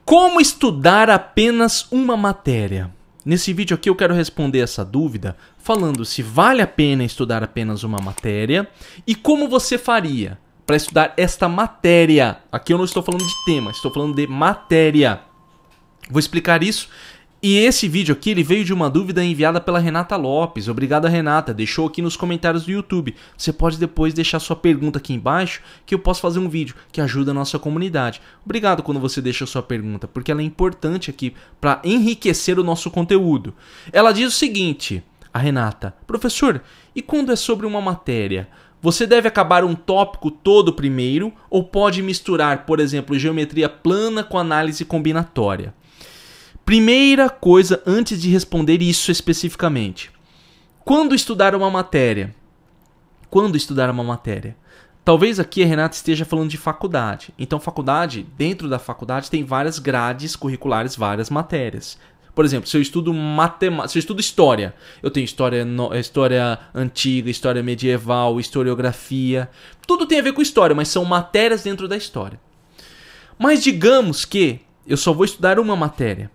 Como estudar apenas uma matéria? Nesse vídeo aqui eu quero responder essa dúvida falando se vale a pena estudar apenas uma matéria e como você faria para estudar esta matéria. Aqui eu não estou falando de tema, estou falando de matéria. Vou explicar isso. E esse vídeo aqui ele veio de uma dúvida enviada pela Renata Lopes. Obrigado, Renata. Deixou aqui nos comentários do YouTube. Você pode depois deixar sua pergunta aqui embaixo que eu posso fazer um vídeo que ajuda a nossa comunidade. Obrigado quando você deixa a sua pergunta, porque ela é importante aqui para enriquecer o nosso conteúdo. Ela diz o seguinte, a Renata: professor, e quando é sobre uma matéria? Você deve acabar um tópico todo primeiro ou pode misturar, por exemplo, geometria plana com análise combinatória? Primeira coisa, antes de responder isso especificamente. Quando estudar uma matéria? Quando estudar uma matéria? Talvez aqui a Renata esteja falando de faculdade. Então, faculdade, dentro da faculdade tem várias grades curriculares, várias matérias. Por exemplo, se eu estudo matemática, se eu estudo história, eu tenho história antiga, história medieval, historiografia. Tudo tem a ver com história, mas são matérias dentro da história. Mas digamos que eu só vou estudar uma matéria.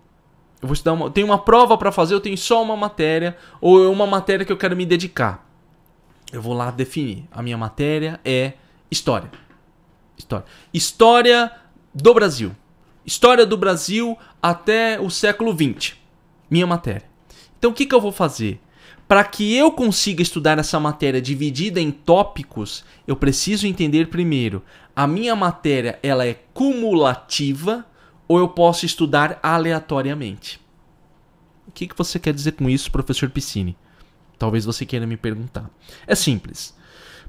Eu vou estudar tenho uma prova para fazer, eu tenho só uma matéria, ou é uma matéria que eu quero me dedicar. Eu vou lá definir. A minha matéria é história. História do Brasil. História do Brasil até o século XX. Minha matéria. Então o que eu vou fazer? Para que eu consiga estudar essa matéria dividida em tópicos, eu preciso entender primeiro, a minha matéria ela é cumulativa ou eu posso estudar aleatoriamente? O que você quer dizer com isso, professor Piscini? Talvez você queira me perguntar. É simples.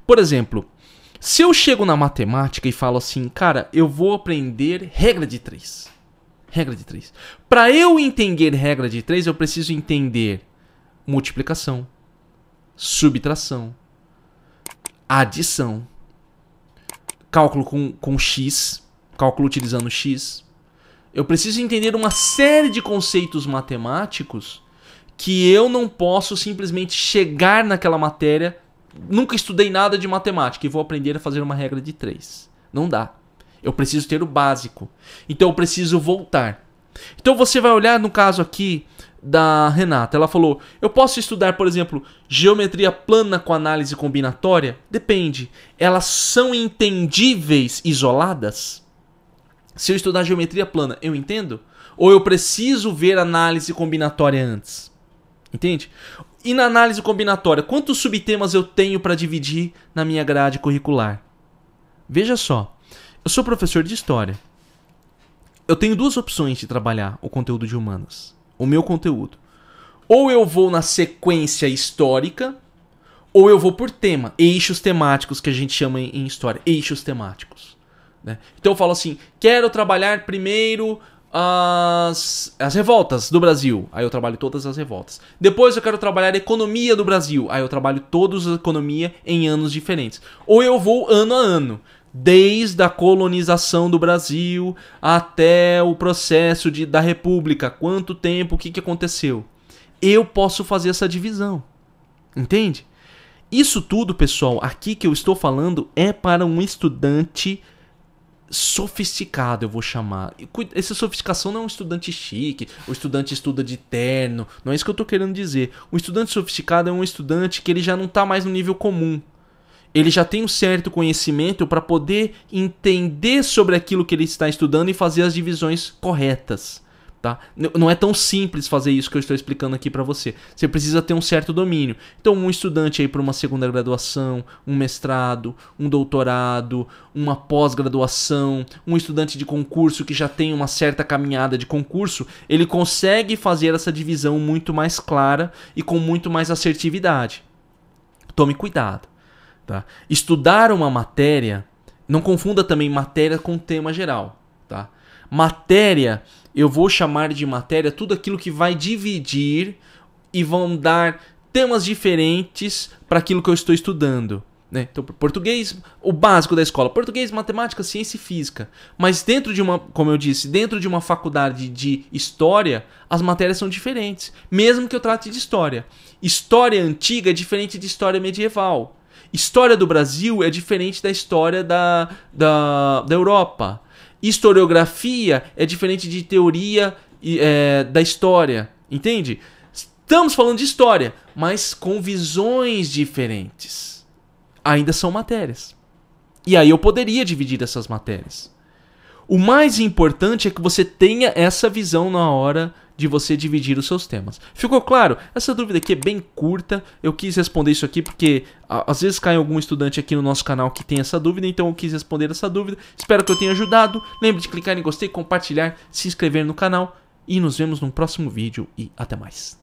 Por exemplo, se eu chego na matemática e falo assim, cara, eu vou aprender regra de 3. Regra de 3. Para eu entender regra de 3, eu preciso entender multiplicação, subtração, adição, cálculo com x, cálculo utilizando x. Eu preciso entender uma série de conceitos matemáticos que eu não posso simplesmente chegar naquela matéria. Nunca estudei nada de matemática e vou aprender a fazer uma regra de 3. Não dá. Eu preciso ter o básico. Então eu preciso voltar. Então você vai olhar no caso aqui da Renata. Ela falou, eu posso estudar, por exemplo, geometria plana com análise combinatória? Depende. Elas são entendíveis isoladas? Se eu estudar geometria plana, eu entendo? Ou eu preciso ver análise combinatória antes? Entende? E na análise combinatória, quantos subtemas eu tenho para dividir na minha grade curricular? Veja só, eu sou professor de história. Eu tenho duas opções de trabalhar o conteúdo de humanas. O meu conteúdo. Ou eu vou na sequência histórica, ou eu vou por tema. Eixos temáticos que a gente chama em história. Eixos temáticos. Então eu falo assim, quero trabalhar primeiro as revoltas do Brasil. Aí eu trabalho todas as revoltas. Depois eu quero trabalhar a economia do Brasil. Aí eu trabalho toda a economia em anos diferentes. Ou eu vou ano a ano. Desde a colonização do Brasil até o processo da República. Quanto tempo, o que aconteceu? Eu posso fazer essa divisão. Entende? Isso tudo, pessoal, aqui que eu estou falando é para um estudante sofisticado, eu vou chamar. Essa sofisticação não é um estudante chique, o estudante estuda de terno, não é isso que eu estou querendo dizer. O estudante sofisticado é um estudante que ele já não está mais no nível comum. Ele já tem um certo conhecimento para poder entender sobre aquilo que ele está estudando e fazer as divisões corretas. Tá? Não é tão simples fazer isso que eu estou explicando aqui para você. Você precisa ter um certo domínio. Então, um estudante aí para uma segunda graduação, um mestrado, um doutorado, uma pós-graduação, um estudante de concurso que já tem uma certa caminhada de concurso, ele consegue fazer essa divisão muito mais clara e com muito mais assertividade. Tome cuidado. Tá? Estudar uma matéria, não confunda também matéria com tema geral. Tá? Matéria, eu vou chamar de matéria tudo aquilo que vai dividir e vão dar temas diferentes para aquilo que eu estou estudando. Né? Então, português, o básico da escola, português, matemática, ciência e física. Mas dentro de uma, como eu disse, dentro de uma faculdade de história, as matérias são diferentes. Mesmo que eu trate de história. História antiga é diferente de história medieval. História do Brasil é diferente da história da Europa. Historiografia é diferente de teoria da história, entende? Estamos falando de história, mas com visões diferentes. Ainda são matérias. E aí eu poderia dividir essas matérias. O mais importante é que você tenha essa visão na hora de você dividir os seus temas. Ficou claro? Essa dúvida aqui é bem curta. Eu quis responder isso aqui porque às vezes cai algum estudante aqui no nosso canal que tem essa dúvida, então eu quis responder essa dúvida. Espero que eu tenha ajudado. Lembre de clicar em gostei, compartilhar, se inscrever no canal e nos vemos no próximo vídeo e até mais.